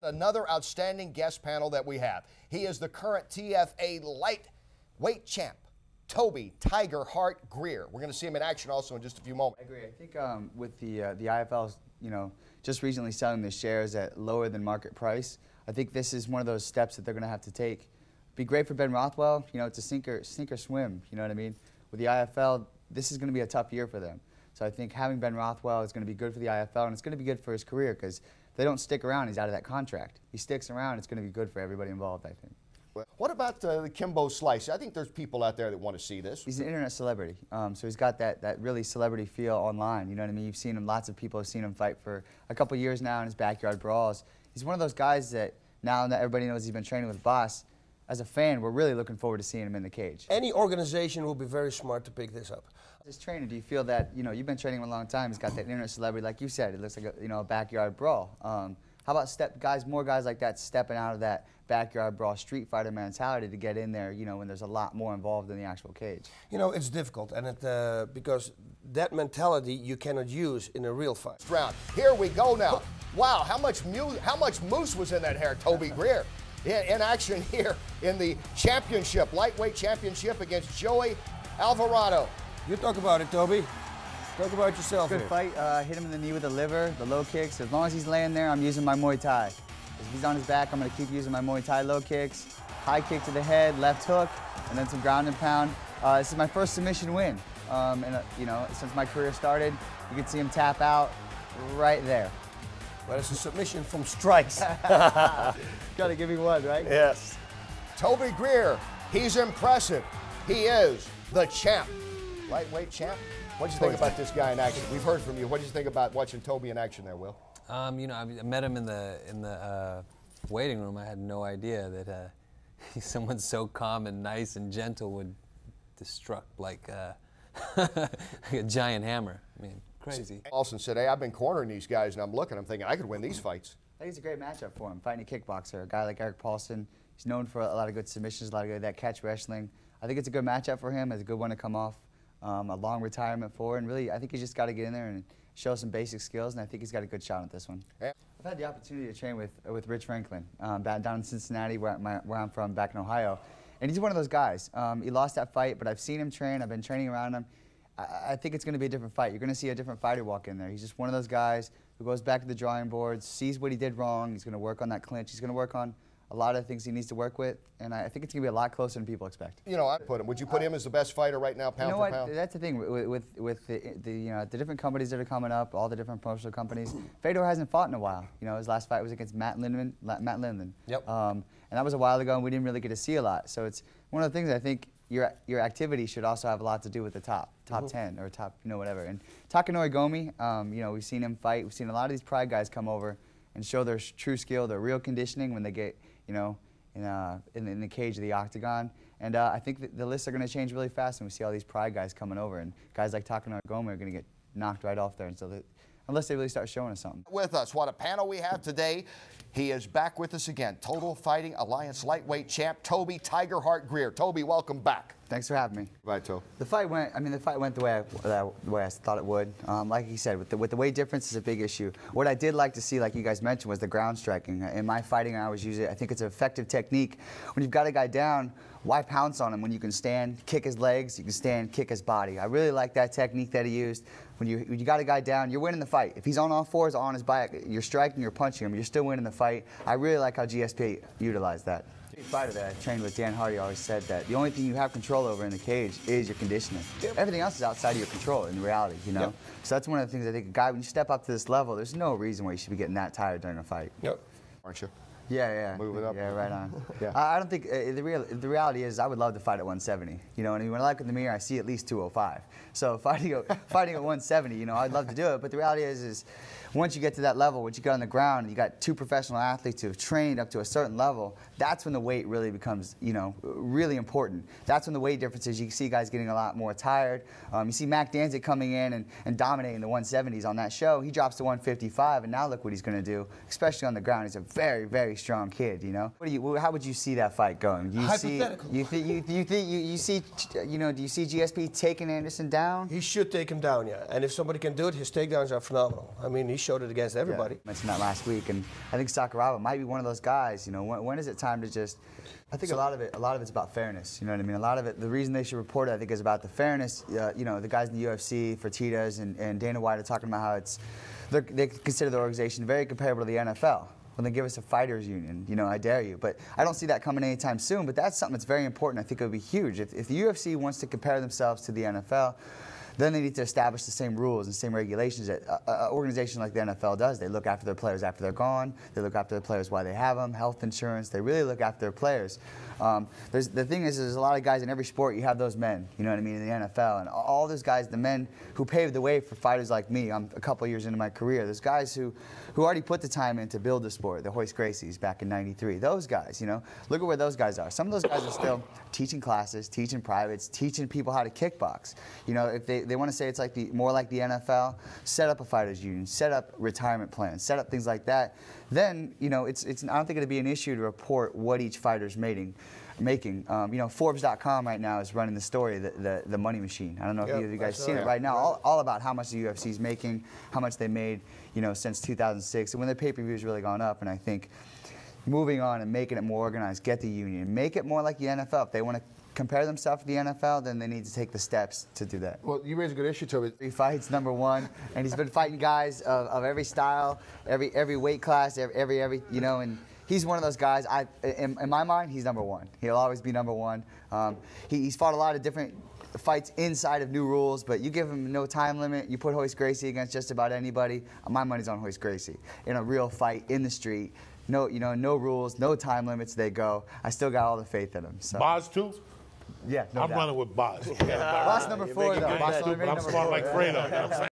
Another outstanding guest panel that we have. He is the current TFA lightweight champ, Toby Tigerheart Greer. We're going to see him in action also in just a few moments. I agree. I think with the IFL, just recently selling the shares at lower than market price, I think this is one of those steps that they're going to have to take. Be great for Ben Rothwell. It's a sink or swim. You know what I mean? With the IFL, this is going to be a tough year for them. So I think having Ben Rothwell is going to be good for the IFL, and it's going to be good for his career because if they don't stick around, he's out of that contract. If he sticks around, it's going to be good for everybody involved, I think. What about the Kimbo Slice? I think there's people out there that want to see this. He's an internet celebrity, so he's got that really celebrity feel online. You know what I mean? You've seen him, lots of people have seen him fight for a couple years now in his backyard brawls. He's one of those guys that now that everybody knows he's been training with Bas, as a fan, we're really looking forward to seeing him in the cage. Any organization will be very smart to pick this up. As a trainer, do you feel that, you've been training him a long time, he's got that internet celebrity, like you said, it looks like a backyard brawl. How about more guys like that stepping out of that backyard brawl street fighter mentality to get in there, when there's a lot more involved in the actual cage? It's difficult, and because that mentality you cannot use in a real fight. Round. Here we go now. Wow, how much moose was in that hair, Toby Greer. In action here in the championship, lightweight championship against Joey Alvarado. You talk about it, Toby. Talk about yourself. Good here. fight. Hit him in the knee with the liver, the low kicks. As long as he's laying there, I'm using my Muay Thai. If he's on his back, I'm going to keep using my Muay Thai low kicks, high kick to the head, left hook, and then some ground and pound. This is my first submission win. Since my career started, you can see him tap out right there. But it's a submission from strikes. Gotta give me one, right? Yes. Toby Greer, he's impressive. He is the champ, lightweight champ. What did you think about this guy in action? We've heard from you. What did you think about watching Toby in action there, Will? I met him in the waiting room. I had no idea that someone so calm and nice and gentle would destruct like a giant hammer. Crazy. Austin said, hey, I've been cornering these guys, and I'm thinking I could win these fights. I think it's a great matchup for him, fighting a kickboxer. A guy like Eric Paulson, he's known for a lot of good submissions, a lot of good that catch wrestling. I think it's a good matchup for him. It's a good one to come off a long retirement for, and really, I think he's just got to get in there and show some basic skills, and I think he's got a good shot at this one. Yeah. I've had the opportunity to train with Rich Franklin down in Cincinnati, where I'm from, back in Ohio, and he's one of those guys. He lost that fight, but I've seen him train. I've been training around him. I think it's going to be a different fight. You're going to see a different fighter walk in there. He's just one of those guys who goes back to the drawing boards, sees what he did wrong. He's going to work on that clinch. He's going to work on a lot of things he needs to work with, and I think it's going to be a lot closer than people expect. Would you put him as the best fighter right now, pound for pound? That's the thing with the different companies that are coming up, all the different promotional companies. Fedor hasn't fought in a while. His last fight was against Matt Lindman. Yep. And that was a while ago, and we didn't really get to see a lot. So it's one of the things I think your activity should also have a lot to do with the top 10 or top, whatever. And Takanori Gomi, we've seen him fight. We've seen a lot of these pride guys come over and show their true skill, their real conditioning when they get, in the cage of the octagon. And I think the lists are going to change really fast when we see all these pride guys coming over. And guys like Takanori Gomi are going to get knocked right off there. And so unless they really start showing us something. With us, what a panel we have today. He is back with us again. Total Fighting Alliance lightweight champ, Toby Tigerheart Greer. Toby, welcome back. Thanks for having me. Bye, Toby. The fight went the way I thought it would. Like you said, with the weight difference is a big issue. What I did like to see, like you guys mentioned, was the ground striking. In my fighting, I always use it. I think it's an effective technique. When you've got a guy down, why pounce on him when you can stand, kick his legs, you can stand, kick his body? I really like that technique that he used. When you got a guy down, you're winning the fight. If he's on all fours or on his back, you're striking, you're punching him, you're still winning the fight. I really like how GSP utilized that. The fighter that I trained with, Dan Hardy, always said that the only thing you have control over in the cage is your conditioning. Yep. Everything else is outside of your control in reality, Yep. So that's one of the things I think a guy, when you step up to this level, there's no reason why you should be getting that tired during a fight. Yep. Aren't you? Yeah. Move it up. Yeah, right on. Yeah. I don't think, the reality is I would love to fight at 170. When I look in the mirror, I see at least 205. So fighting at 170, I'd love to do it. But the reality is once you get to that level, once you get on the ground, and you got two professional athletes who have trained up to a certain level, that's when the weight really becomes, really important. That's when the weight differences, you see guys getting a lot more tired. You see Mac Danzig coming in and dominating the 170s on that show. He drops to 155, and now look what he's going to do, especially on the ground. He's a very, very strong kid, How would you see that fight going? Do you Hypothetical. Do you see GSP taking Anderson down? He should take him down, yeah. And if somebody can do it, his takedowns are phenomenal. He showed it against everybody. Yeah, I mentioned that last week, and I think Sakuraba might be one of those guys. You know, when is it time to just? I think a lot of it's about fairness. You know what I mean? A lot of it, the reason they should report it, I think, is about the fairness. You know, the guys in the UFC, Fertitas, and Dana White are talking about how they consider the organization very comparable to the NFL. When they give us a fighters union, you know, I dare you. But I don't see that coming anytime soon. But that's something that's very important. I think it would be huge. If the UFC wants to compare themselves to the NFL, then they need to establish the same rules and same regulations that an organization like the NFL does. They look after their players after they're gone. They look after their players while they have them, health insurance. They really look after their players. The thing is, there's a lot of guys in every sport. You have those men, you know what I mean, in the NFL. And all those guys, the men who paved the way for fighters like me, I'm a couple years into my career. There's guys who already put the time in to build the sport. The Royce Gracies back in '93. Those guys, you know, look at where those guys are. Some of those guys are still teaching classes, teaching privates, teaching people how to kickbox. You know, if they want to say it's like more like the NFL, set up a fighters union, set up retirement plans, set up things like that. Then, you know, I don't think it'd be an issue to report what each fighter's making. You know, Forbes.com right now is running the story, the money machine. I don't know if you guys seen it right now. All about how much the UFC's making, how much they made, you know, since 2006, and when their pay-per-view's really gone up. And I think moving on and making it more organized, get the union, make it more like the NFL. If they want to compare themselves to the NFL, then they need to take the steps to do that. Well, you raise a good issue, Toby. He fights #1, and he's been fighting guys of every style, every weight class, every you know, and he's one of those guys. In my mind, he's #1. He'll always be #1. He's fought a lot of different fights inside of new rules, but you give him no time limit, you put Royce Gracie against just about anybody, my money's on Royce Gracie. In a real fight, in the street, no rules, no time limits, they go. I still got all the faith in him. So. Bas too? Yeah, no I'm doubt. running with Bas. Bas #4 though. I'm smart like Fredo. You know what I'm saying?